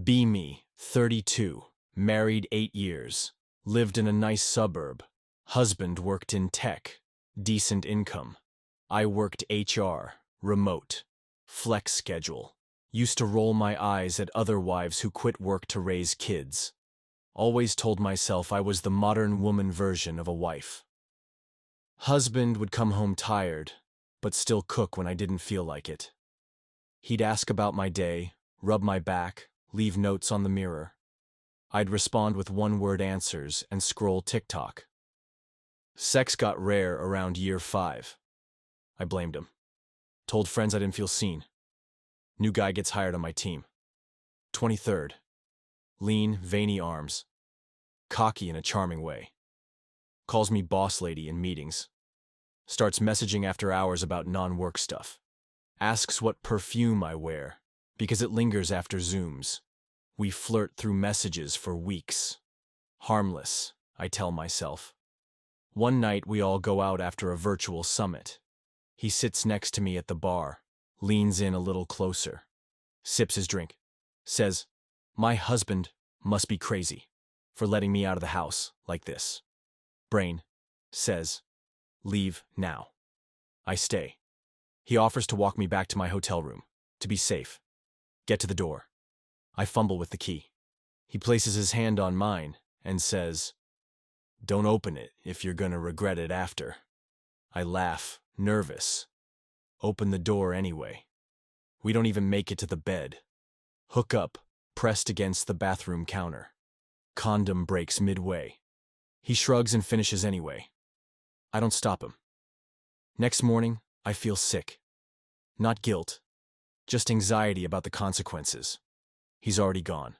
Be me, 32, married 8 years, lived in a nice suburb. Husband worked in tech, decent income. I worked HR, remote, flex schedule. Used to roll my eyes at other wives who quit work to raise kids. Always told myself I was the modern woman version of a wife. Husband would come home tired, but still cook when I didn't feel like it. He'd ask about my day, rub my back, leave notes on the mirror. I'd respond with one-word answers and scroll TikTok. Sex got rare around year 5. I blamed him. Told friends I didn't feel seen. New guy gets hired on my team. 23rd. Lean, veiny arms. Cocky in a charming way. Calls me boss lady in meetings. Starts messaging after hours about non-work stuff. Asks what perfume I wear, because it lingers after Zooms. We flirt through messages for weeks. Harmless, I tell myself. One night we all go out after a virtual summit. He sits next to me at the bar, leans in a little closer, sips his drink, says, "My husband must be crazy for letting me out of the house like this." Brain says, "Leave now." I stay. He offers to walk me back to my hotel room, to be safe. Get to the door. I fumble with the key. He places his hand on mine and says, "Don't open it if you're gonna regret it after." I laugh, nervous. Open the door anyway. We don't even make it to the bed. Hook up, pressed against the bathroom counter. Condom breaks midway. He shrugs and finishes anyway. I don't stop him. Next morning, I feel sick. Not guilt, just anxiety about the consequences. He's already gone.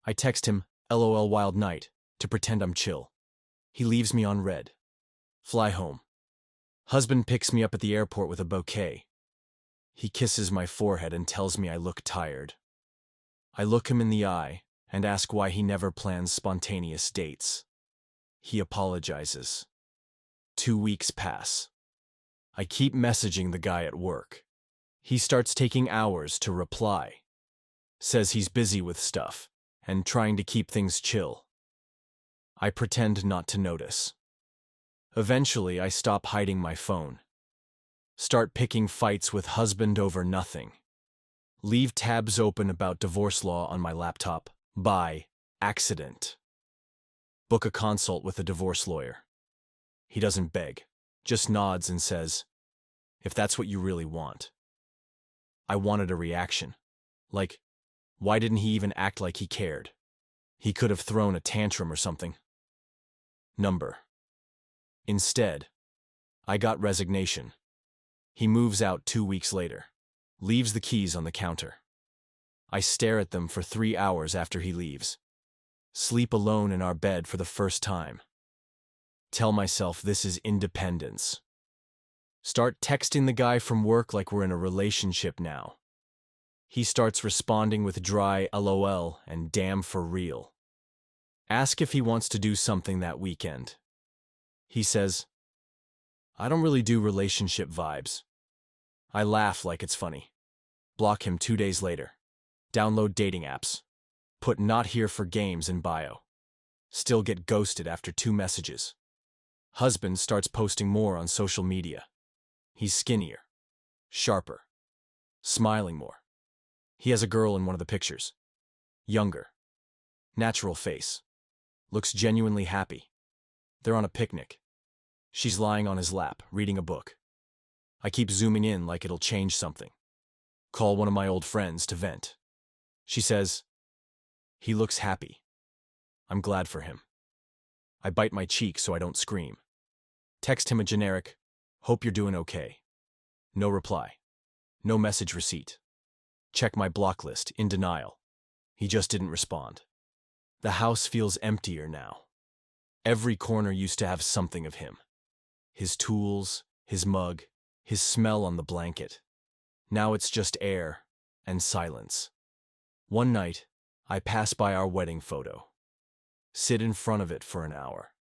I text him, "LOL wild night," to pretend I'm chill. He leaves me on red. Fly home. Husband picks me up at the airport with a bouquet. He kisses my forehead and tells me I look tired. I look him in the eye and ask why he never plans spontaneous dates. He apologizes. 2 weeks pass. I keep messaging the guy at work. He starts taking hours to reply. Says he's busy with stuff and trying to keep things chill. I pretend not to notice. Eventually, I stop hiding my phone. Start picking fights with husband over nothing. Leave tabs open about divorce law on my laptop, by accident. Book a consult with a divorce lawyer. He doesn't beg, just nods and says, "If that's what you really want." I wanted a reaction. Like, why didn't he even act like he cared? He could have thrown a tantrum or something. Number. Instead, I got resignation. He moves out 2 weeks later. Leaves the keys on the counter. I stare at them for 3 hours after he leaves. Sleep alone in our bed for the first time. Tell myself this is independence. Start texting the guy from work like we're in a relationship now. He starts responding with dry LOL and damn for real. Ask if he wants to do something that weekend. He says, "I don't really do relationship vibes." I laugh like it's funny. Block him 2 days later. Download dating apps. Put "not here for games" in bio. Still get ghosted after 2 messages. Husband starts posting more on social media. He's skinnier, sharper, smiling more. He has a girl in one of the pictures. Younger. Natural face. Looks genuinely happy. They're on a picnic. She's lying on his lap, reading a book. I keep zooming in like it'll change something. Call one of my old friends to vent. She says, "He looks happy. I'm glad for him." I bite my cheek so I don't scream. Text him a generic, "Hope you're doing okay." No reply. No message receipt. Check my block list, in denial. He just didn't respond. The house feels emptier now. Every corner used to have something of him. His tools, his mug, his smell on the blanket. Now it's just air and silence. One night, I pass by our wedding photo. Sit in front of it for an hour.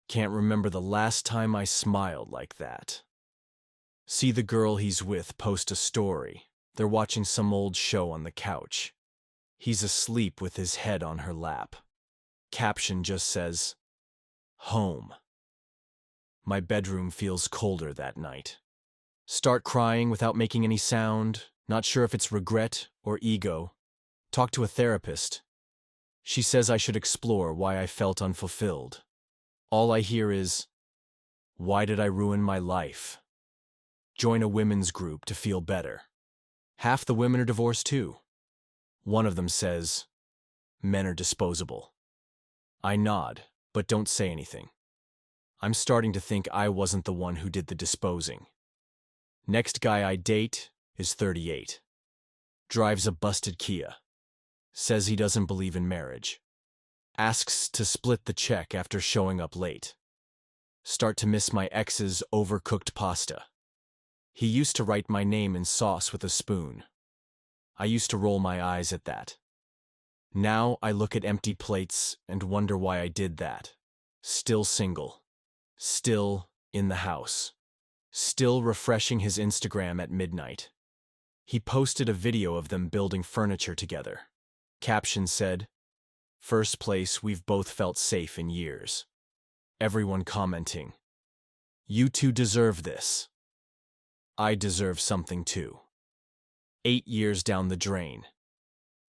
Can't remember the last time I smiled like that. See the girl he's with post a story. They're watching some old show on the couch. He's asleep with his head on her lap. Caption just says, home. My bedroom feels colder that night. Start crying without making any sound, not sure if it's regret or ego. Talk to a therapist. She says I should explore why I felt unfulfilled. All I hear is, why did I ruin my life? Join a women's group to feel better. Half the women are divorced too. One of them says, men are disposable. I nod, but don't say anything. I'm starting to think I wasn't the one who did the disposing. Next guy I date is 38. Drives a busted Kia. Says he doesn't believe in marriage. Asks to split the check after showing up late. Start to miss my ex's overcooked pasta. He used to write my name in sauce with a spoon. I used to roll my eyes at that. Now I look at empty plates and wonder why I did that. Still single. Still in the house. Still refreshing his Instagram at midnight. He posted a video of them building furniture together. Caption said, first place we've both felt safe in years. Everyone commenting, you two deserve this. I deserve something too. 8 years down the drain.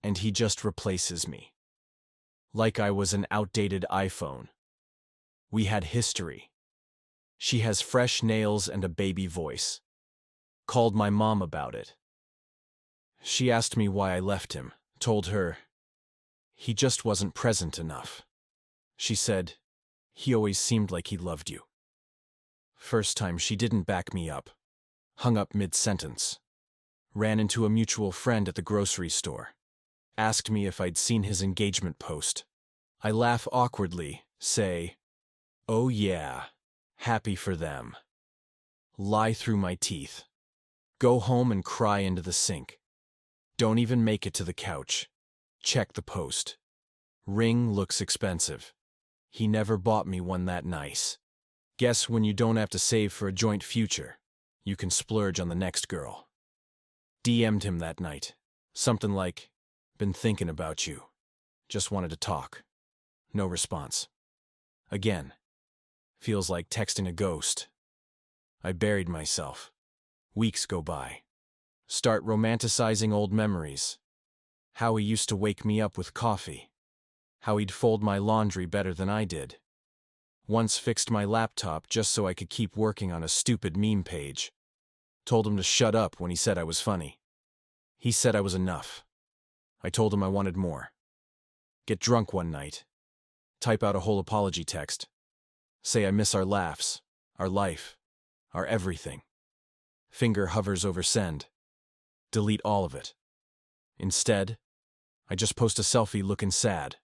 And he just replaces me. Like I was an outdated iPhone. We had history. She has fresh nails and a baby voice. Called my mom about it. She asked me why I left him. Told her, he just wasn't present enough. She said, he always seemed like he loved you. First time she didn't back me up. Hung up mid-sentence. Ran into a mutual friend at the grocery store. Asked me if I'd seen his engagement post. I laugh awkwardly, say, oh yeah, happy for them. Lie through my teeth. Go home and cry into the sink. Don't even make it to the couch. Check the post. Ring looks expensive. He never bought me one that nice. Guess when you don't have to save for a joint future, you can splurge on the next girl. DM'd him that night. Something like, been thinking about you. Just wanted to talk. No response. Again. Feels like texting a ghost. I buried myself. Weeks go by. Start romanticizing old memories. How he used to wake me up with coffee. How he'd fold my laundry better than I did. Once fixed my laptop just so I could keep working on a stupid meme page. Told him to shut up when he said I was funny. He said I was enough. I told him I wanted more. Get drunk one night. Type out a whole apology text. Say I miss our laughs, our life, our everything. Finger hovers over send. Delete all of it. Instead, I just post a selfie looking sad,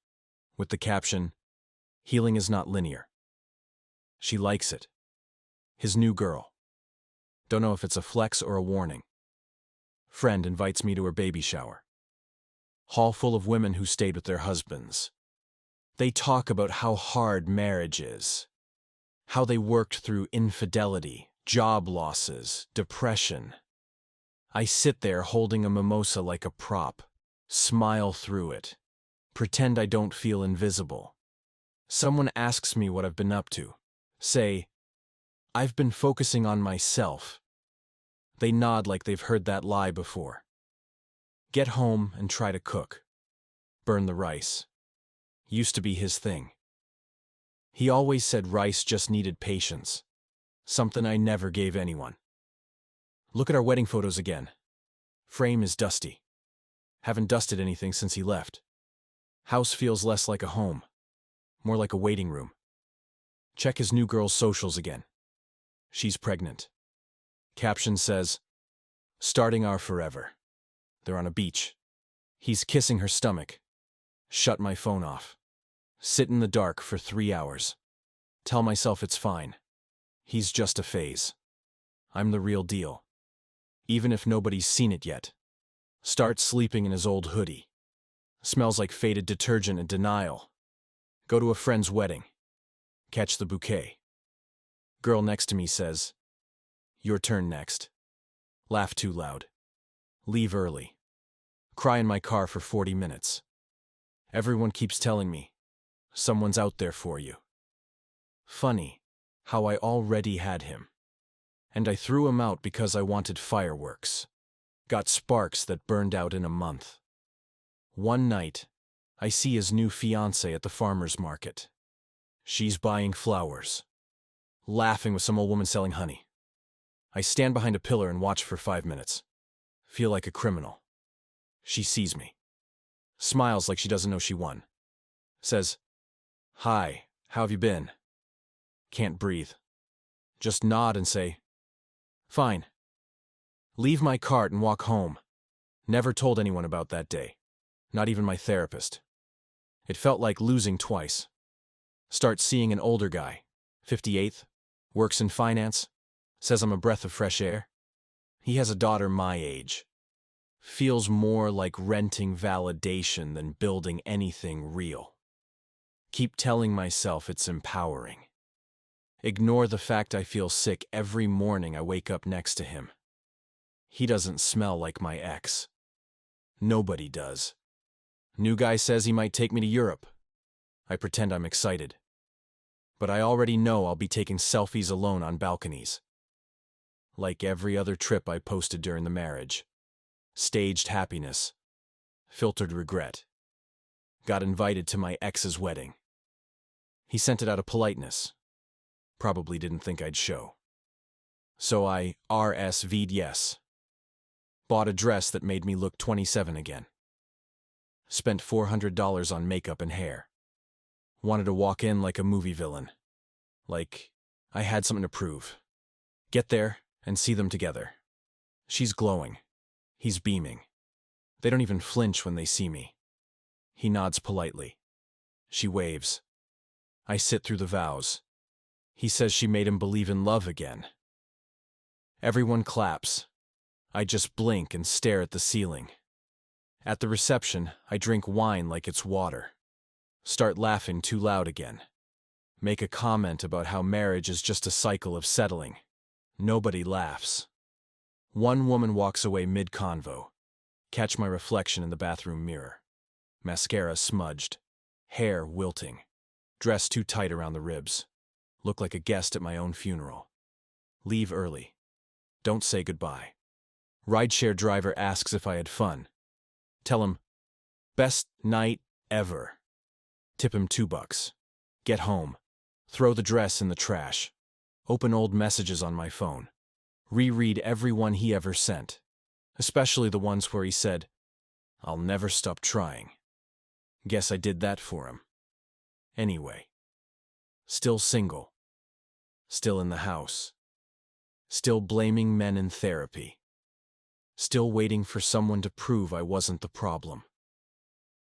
with the caption, healing is not linear. She likes it. His new girl. Don't know if it's a flex or a warning. Friend invites me to her baby shower. Hall full of women who stayed with their husbands. They talk about how hard marriage is. How they worked through infidelity, job losses, depression. I sit there holding a mimosa like a prop, smile through it, pretend I don't feel invisible. Someone asks me what I've been up to. Say, I've been focusing on myself. They nod like they've heard that lie before. Get home and try to cook. Burn the rice. Used to be his thing. He always said rice just needed patience. Something I never gave anyone. Look at our wedding photos again. Frame is dusty. Haven't dusted anything since he left. House feels less like a home. More like a waiting room. Check his new girl's socials again. She's pregnant. Caption says, starting our forever. They're on a beach. He's kissing her stomach. Shut my phone off. Sit in the dark for 3 hours. Tell myself it's fine. He's just a phase. I'm the real deal. Even if nobody's seen it yet. Start sleeping in his old hoodie. Smells like faded detergent and denial. Go to a friend's wedding. Catch the bouquet. Girl next to me says, your turn next. Laugh too loud. Leave early. Cry in my car for 40 minutes. Everyone keeps telling me, someone's out there for you. Funny how I already had him. And I threw him out because I wanted fireworks. Got sparks that burned out in a month. One night, I see his new fiancée at the farmer's market. She's buying flowers, laughing with some old woman selling honey. I stand behind a pillar and watch for 5 minutes. Feel like a criminal. She sees me. Smiles like she doesn't know she won. Says, "Hi, how have you been?" Can't breathe. Just nod and say, "Fine." Leave my cart and walk home. Never told anyone about that day. Not even my therapist. It felt like losing twice. Start seeing an older guy, 58th, works in finance, says I'm a breath of fresh air. He has a daughter my age. Feels more like renting validation than building anything real. Keep telling myself it's empowering. Ignore the fact I feel sick every morning I wake up next to him. He doesn't smell like my ex. Nobody does. New guy says he might take me to Europe. I pretend I'm excited. But I already know I'll be taking selfies alone on balconies. Like every other trip I posted during the marriage. Staged happiness. Filtered regret. Got invited to my ex's wedding. He sent it out of politeness. Probably didn't think I'd show. So I RSV'd yes. Bought a dress that made me look 27 again. Spent $400 on makeup and hair. Wanted to walk in like a movie villain. Like I had something to prove. Get there and see them together. She's glowing. He's beaming. They don't even flinch when they see me. He nods politely. She waves. I sit through the vows. He says she made him believe in love again. Everyone claps. I just blink and stare at the ceiling. At the reception, I drink wine like it's water. Start laughing too loud again. Make a comment about how marriage is just a cycle of settling. Nobody laughs. One woman walks away mid-convo. Catch my reflection in the bathroom mirror. Mascara smudged. Hair wilting. Dress too tight around the ribs. Look like a guest at my own funeral. Leave early. Don't say goodbye. Rideshare driver asks if I had fun. Tell him, best night ever. Tip him $2. Get home. Throw the dress in the trash. Open old messages on my phone. Reread every one he ever sent. Especially the ones where he said, "I'll never stop trying." Guess I did that for him. Anyway. Still single. Still in the house. Still blaming men in therapy. Still waiting for someone to prove I wasn't the problem.